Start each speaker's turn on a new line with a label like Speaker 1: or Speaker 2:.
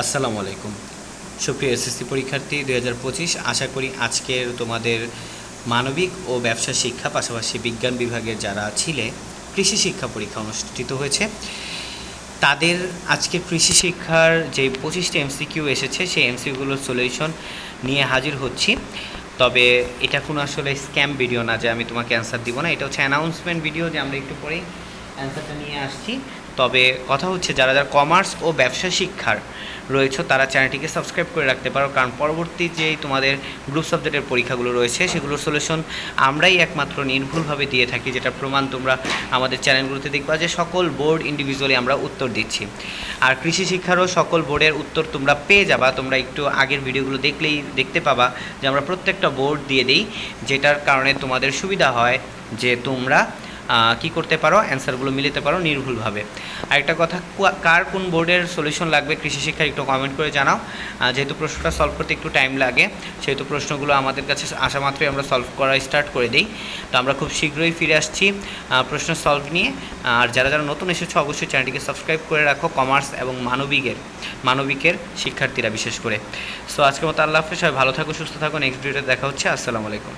Speaker 1: আসসালামু আলাইকুম। সুপ্রিয় এসএসসি পরীক্ষার্থী 2025, আশা করি আজকের তোমাদের মানবিক ও ব্যবসা শিক্ষা পাশাপাশি বিজ্ঞান বিভাগের যারা ছিলে কৃষি শিক্ষা পরীক্ষা অনুষ্ঠিত হয়েছে, তাদের আজকের কৃষি শিক্ষার যে 25টি এমসিকিউ এসেছে সেই এমসিকিউগুলোর সলিউশন নিয়ে হাজির হচ্ছি। তবে এটা কোনো আসলে স্ক্যাম ভিডিও না যে আমি তোমাকে অ্যান্সার দিব না, এটা হচ্ছে অ্যানাউন্সমেন্ট ভিডিও যে আমরা একটু পরেই অ্যান্সারটা নিয়ে আসছি। তবে কথা হচ্ছে যারা যারা কমার্স ও ব্যবসা শিক্ষার রয়েছে তারা চ্যানেলটিকে সাবস্ক্রাইব করে রাখতে পারো, কারণ পরবর্তী যে তোমাদের গ্রুপ সাবজেক্টের পরীক্ষাগুলো রয়েছে সেগুলোর সলিউশন আমরাই একমাত্র নির্ভুলভাবে দিয়ে থাকি, যেটা প্রমাণ তোমরা আমাদের চ্যানেলগুলোতে দেখবা যে সকল বোর্ড ইন্ডিভিজুয়ালি আমরা উত্তর দিচ্ছি। আর কৃষি শিক্ষারও সকল বোর্ডের উত্তর তোমরা পেয়ে যাবা, তোমরা একটু আগের ভিডিওগুলো দেখলেই দেখতে পাবা যে আমরা প্রত্যেকটা বোর্ড দিয়ে দিই, যেটার কারণে তোমাদের সুবিধা হয় যে তোমরা কি করতে পারো, অ্যান্সারগুলো মিলাতে পারো নির্ভুলভাবে। আরেকটা কথা, কার কোন বোর্ডের সলিউশন লাগবে কৃষি শিক্ষার একটু কমেন্ট করে জানাও। যেহেতু প্রশ্নটা সলভ করতে একটু টাইম লাগে, সেহেতু প্রশ্নগুলো আমাদের কাছে আসা মাত্রই আমরা সলভ করা স্টার্ট করে দিই। তো আমরা খুব শীঘ্রই ফিরে আসছি প্রশ্ন সলভ নিয়ে। আর যারা যারা নতুন এসেছো অবশ্যই চ্যানেলটিকে সাবস্ক্রাইব করে রাখো, কমার্স এবং মানবিকের শিক্ষার্থীরা বিশেষ করে। সো আজকের মতো আল্লাহ হাফেজ, সবাই ভালো থাকো, সুস্থ থাকো। নেক্সট ভিডিওতে দেখা হচ্ছে। আসসালামু আলাইকুম।